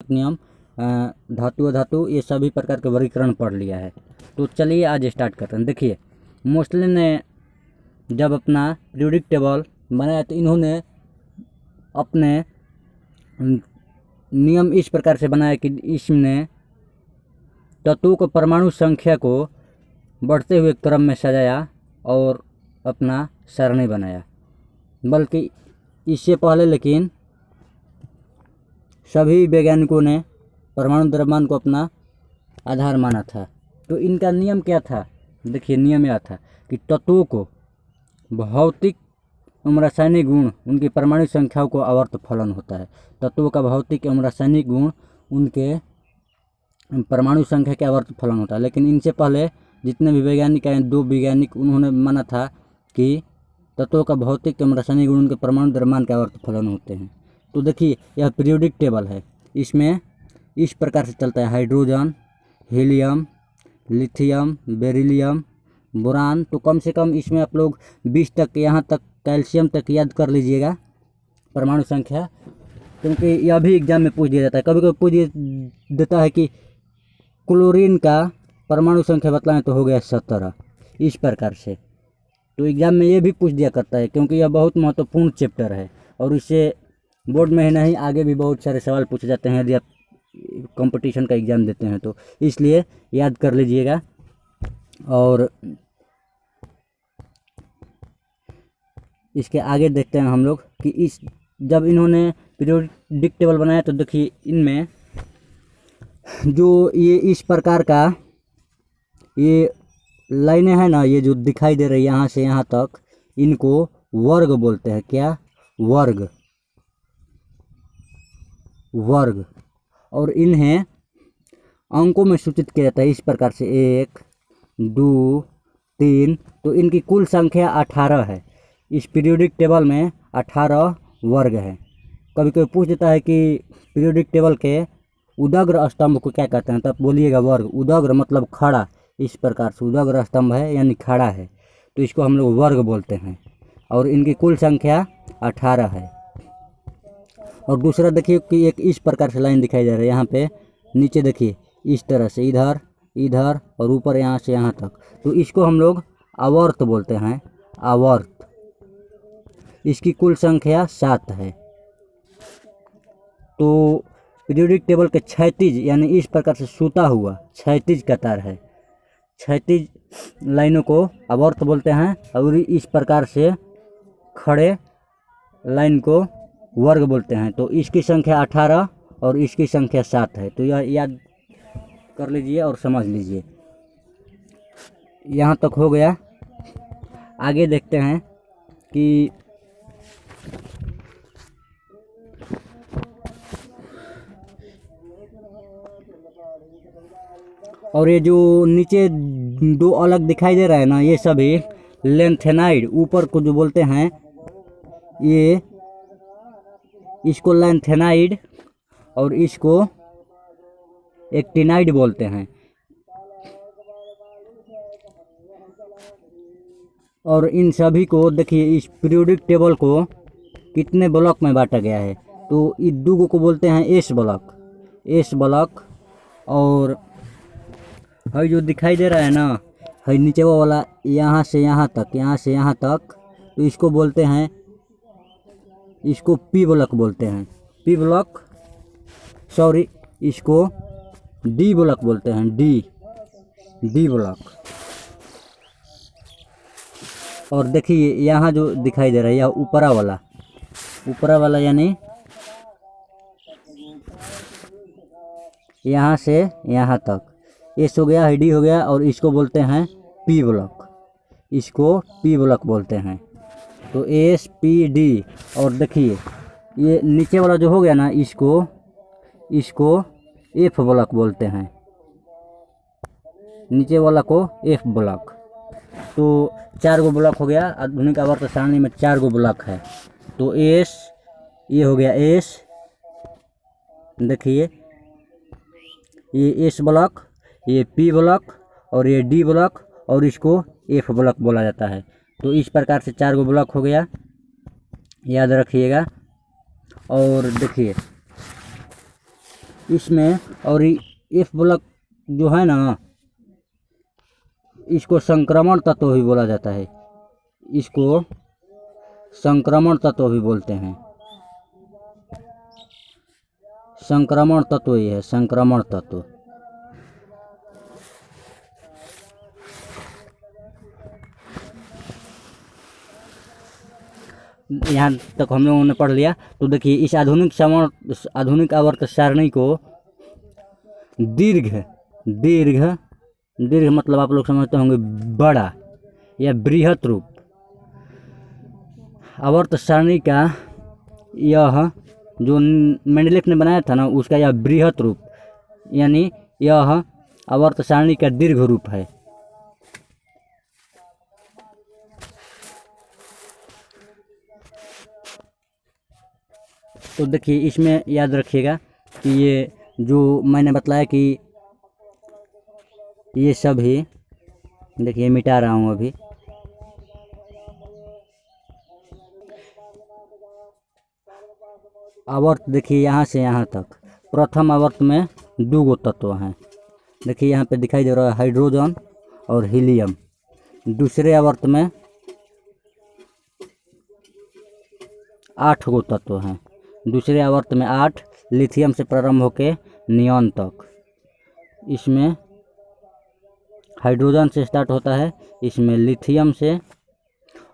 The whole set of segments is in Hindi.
नियम, धातु अधातु, ये सभी प्रकार के वर्गीकरण पढ़ लिया है। तो चलिए आज स्टार्ट करते हैं। देखिए मोस्टली ने जब अपना पीरियोडिक टेबल बनाया तो इन्होंने अपने नियम इस प्रकार से बनाया कि इसने तत्वों को परमाणु संख्या को बढ़ते हुए क्रम में सजाया और अपना सरणी बनाया। बल्कि इससे पहले लेकिन सभी वैज्ञानिकों ने परमाणु द्रव्यमान को अपना आधार माना था। तो इनका नियम क्या था? देखिए नियम यह था कि तत्वों को भौतिक एवं रासायनिक गुण उनकी परमाणु संख्याओं को आवर्त फलन होता है। तत्वों का भौतिक एवं रासायनिक गुण उनके परमाणु संख्या के आवर्त फलन होता है। लेकिन इनसे पहले जितने भी वैज्ञानिक आए, 2 वैज्ञानिक, उन्होंने माना था कि तत्वों का भौतिक एवं रासायनिक गुण उनके परमाणु द्रव्यमान के आवर्त फलन होते हैं। तो देखिए यह पीरियोडिक टेबल है, इसमें इस प्रकार से चलता है: hydrogen, helium, lithium, beryllium, boron. तो कम से कम इसमें आप लोग 20 तक, यहाँ तक कैल्शियम तक याद कर लीजिएगा परमाणु संख्या, क्योंकि यह भी एग्जाम में पूछ दिया जाता है। कभी कभी पूछ देता है कि क्लोरीन का परमाणु संख्या बताएं, तो हो गया 17, इस प्रकार से। तो एग्जाम में ये भी पूछ दिया करता है, क्योंकि यह बहुत महत्वपूर्ण चैप्टर है और इससे बोर्ड में ही नहीं आगे भी बहुत सारे सवाल पूछे जाते हैं यदि आप कंपटीशन का एग्ज़ाम देते हैं तो, इसलिए याद कर लीजिएगा। और इसके आगे देखते हैं हम लोग कि इस जब इन्होंने पीरियोडिक टेबल बनाया तो देखिए इनमें जो ये इस प्रकार का ये लाइनें हैं ना, ये जो दिखाई दे रही है यहाँ से यहाँ तक, इनको वर्ग बोलते हैं। क्या? वर्ग। वर्ग। और इन्हें अंकों में सूचित किया जाता है इस प्रकार से: 1, 2, 3। तो इनकी कुल संख्या 18 है। इस पीरियोडिक टेबल में 18 वर्ग है। कभी कभी पूछ देता है कि पीरियोडिक टेबल के उदग्र स्तंभ को क्या कहते हैं, तब बोलिएगा वर्ग। उदग्र मतलब खड़ा, इस प्रकार से उदग्र स्तंभ है यानी खड़ा है, तो इसको हम लोग वर्ग बोलते हैं। और इनकी कुल संख्या 18 है। और दूसरा देखिए कि एक इस प्रकार से लाइन दिखाई दे रहा है, यहाँ पे नीचे देखिए इस तरह से, इधर इधर और ऊपर यहाँ से यहाँ तक, तो इसको हम लोग आवर्त बोलते हैं। आवर्त। इसकी कुल संख्या 7 है। तो पीरियोडिक टेबल के क्षैतिज यानी इस प्रकार से सूता हुआ क्षैतिज कतार है, क्षैतिज लाइनों को आवर्त बोलते हैं। और इस प्रकार से खड़े लाइन को वर्ग बोलते हैं। तो इसकी संख्या 18 और इसकी संख्या 7 है। तो यह याद कर लीजिए और समझ लीजिए। यहाँ तक हो गया। आगे देखते हैं कि और ये जो नीचे 2 अलग दिखाई दे रहा है ना, ये सभी लेंथेनाइड, ऊपर को जो बोलते हैं ये, इसको लेंथेनाइड और इसको एक्टिनाइड बोलते हैं। और इन सभी को देखिए इस पीरियोडिक टेबल को कितने ब्लॉक में बांटा गया है। तो इस 2 को बोलते हैं एस ब्लॉक। S block. और है जो दिखाई दे रहा है ना, है नीचे वो वाला, यहाँ से यहाँ तक, यहाँ से यहाँ तक, तो इसको बोलते हैं, इसको पी ब्लॉक बोलते हैं। पी ब्लॉक, सॉरी, इसको डी ब्लॉक बोलते हैं। D block. और देखिए यहाँ जो दिखाई दे रहा है, यह ऊपरा वाला यानी यहाँ से यहाँ तक, एस हो गया, डी हो गया, और इसको बोलते हैं पी ब्लॉक। इसको पी ब्लॉक बोलते हैं। तो एस, पी, डी। और देखिए ये नीचे वाला जो हो गया ना, इसको एफ ब्लॉक बोलते हैं। नीचे वाला को एफ ब्लॉक। तो 4 गो ब्लॉक हो गया। आधुनिक आवर्त सारणी में 4 गो ब्लॉक है। तो एस, ये हो गया एस, देखिए ये एस ब्लॉक, ये पी ब्लॉक और ये डी ब्लॉक, और इसको एफ ब्लॉक बोला जाता है। तो इस प्रकार से 4 गो ब्लॉक हो गया, याद रखिएगा। और देखिए इसमें। और एफ ब्लॉक जो है ना, इसको संक्रमण तत्व भी बोला जाता है, इसको संक्रमण तत्व भी बोलते हैं। संक्रमण तत्व ये है, संक्रमण तत्व। यहाँ तक हम लोगों ने पढ़ लिया। तो देखिए इस आधुनिक आवर्त सारणी को दीर्घ दीर्घ दीर्घ मतलब आप लोग समझते होंगे बड़ा या बृहत रूप। आवर्त सारणी का यह जो मेंडलीफ ने बनाया था ना, उसका यह बृहत रूप, यानी यह आवर्त सारणी का दीर्घ रूप है। तो देखिए इसमें याद रखिएगा कि ये जो मैंने बताया कि ये सभी, देखिए मिटा रहा हूँ अभी। आवर्त देखिए यहाँ से यहाँ तक, प्रथम आवर्त में 2 गो तत्व हैं। देखिए यहाँ पे दिखाई दे रहा है हाइड्रोजन और हीलियम। दूसरे आवर्त में 8 गो तत्व हैं। दूसरे आवर्त में 8, लिथियम से प्रारंभ होकर नियॉन तक। इसमें हाइड्रोजन से स्टार्ट होता है, इसमें लिथियम से,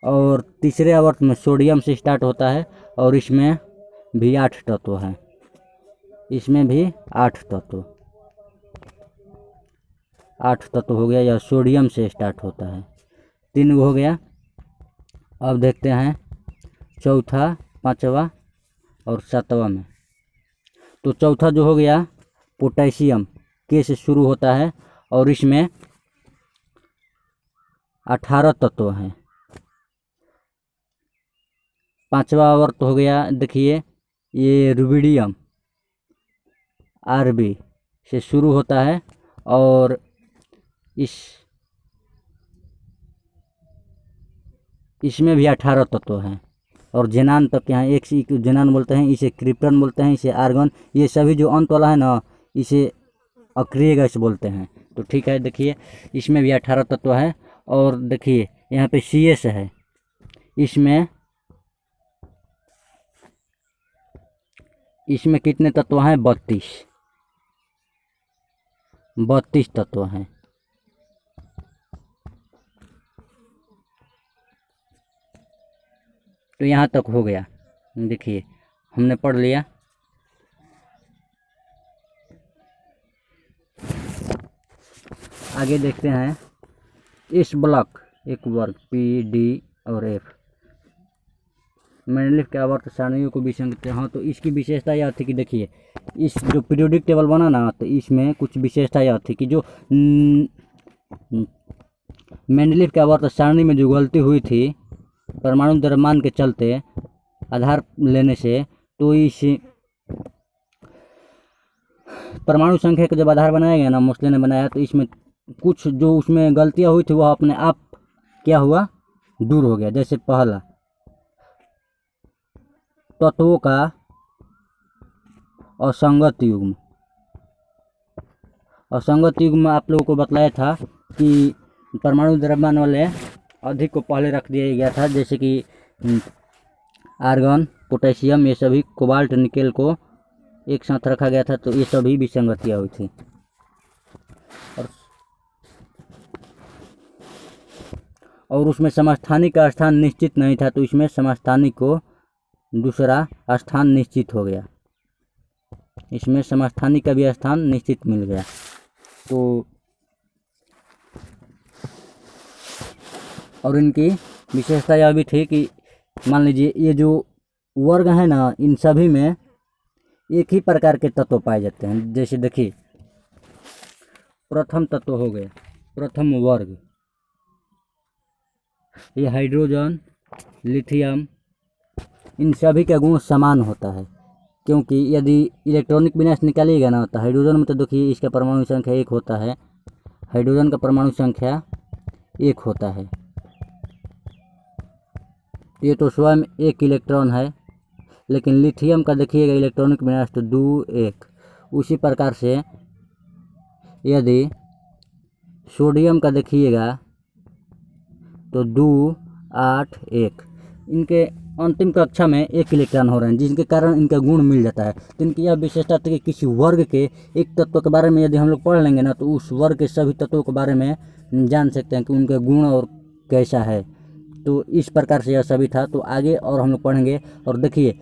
और तीसरे आवर्त में सोडियम से स्टार्ट होता है, और इसमें भी 8 तत्व हैं। इसमें भी 8 तत्व, 8 तत्व हो गया। यह सोडियम से स्टार्ट होता है, 3 हो गया। अब देखते हैं चौथा, पांचवा और सातवां में। तो चौथा जो हो गया पोटेशियम, के से शुरू होता है, और इसमें 18 तत्व हैं। पांचवा आवर्त हो गया, देखिए ये रुबिडियम, आरबी से शुरू होता है, और इसमें भी 18 तत्व हैं। और जेनान तक, यहाँ एक से जेनान बोलते हैं, इसे क्रिप्टन बोलते हैं, इसे आर्गन, ये सभी जो अंत वाला है ना, इसे अक्रिय गैस बोलते हैं। तो ठीक है, देखिए इसमें भी 18 तत्व है। और देखिए यहाँ पे CS है, इसमें कितने तत्व हैं? 32 तत्व हैं। तो यहाँ तक हो गया, देखिए हमने पढ़ लिया। आगे देखते हैं इस ब्लॉक, एक वर्ग P, D और F मेंडलीफ के आवर्त सारणियों को विसंगत। हाँ, तो इसकी विशेषता यह थी कि देखिए इस जो पीरियोडिक टेबल बना ना, तो इसमें कुछ विशेषता यह थी कि जो मेंडलीफ के आवर्त सारणी में जो गलती हुई थी परमाणु द्रव्यमान के चलते आधार लेने से, तो इस परमाणु संख्या का जब आधार बनाया गया ना, मोस्ले ने बनाया, तो इसमें कुछ जो उसमें गलतियां हुई थी वह अपने आप क्या हुआ, दूर हो गया। जैसे पहला, तत्वों का असंगत युग्म। असंगत युग्म में आप लोगों को बताया था कि परमाणु द्रव्यमान वाले अधिक को पहले रख दिया गया था, जैसे कि आर्गन, पोटेशियम, ये सभी, कोबाल्ट, निकेल को एक साथ रखा गया था। तो ये सभी विसंगतियाँ हुई थी। और उसमें समस्थानिक का स्थान निश्चित नहीं था, तो इसमें समस्थानिक को दूसरा स्थान निश्चित हो गया। इसमें समस्थानिक का भी स्थान निश्चित मिल गया। तो और इनकी विशेषता यह भी थी कि मान लीजिए ये जो वर्ग है ना, इन सभी में एक ही प्रकार के तत्व पाए जाते हैं। जैसे देखिए प्रथम तत्व हो गया, प्रथम वर्ग, ये हाइड्रोजन, लिथियम, इन सभी का गुण समान होता है। क्योंकि यदि इलेक्ट्रॉनिक विन्यास निकालिएगा ना, तो हाइड्रोजन में तो देखिए इसका परमाणु संख्या 1 होता है, हाइड्रोजन का परमाणु संख्या 1 होता है, ये तो स्वयं 1 इलेक्ट्रॉन है। लेकिन लिथियम का देखिएगा इलेक्ट्रॉनिक विन्यास तो 2, 1, उसी प्रकार से यदि सोडियम का देखिएगा तो 2 8 1, इनके अंतिम कक्षा में 1 इलेक्ट्रॉन हो रहे हैं, जिसके कारण इनका गुण मिल जाता है। तो इनकी यह विशेषता थी कि किसी वर्ग के एक तत्व के बारे में यदि हम लोग पढ़ लेंगे ना, तो उस वर्ग के सभी तत्वों के बारे में जान सकते हैं कि उनका गुण और कैसा है। तो इस प्रकार से यह सभी था। तो आगे और हम लोग पढ़ेंगे। और देखिए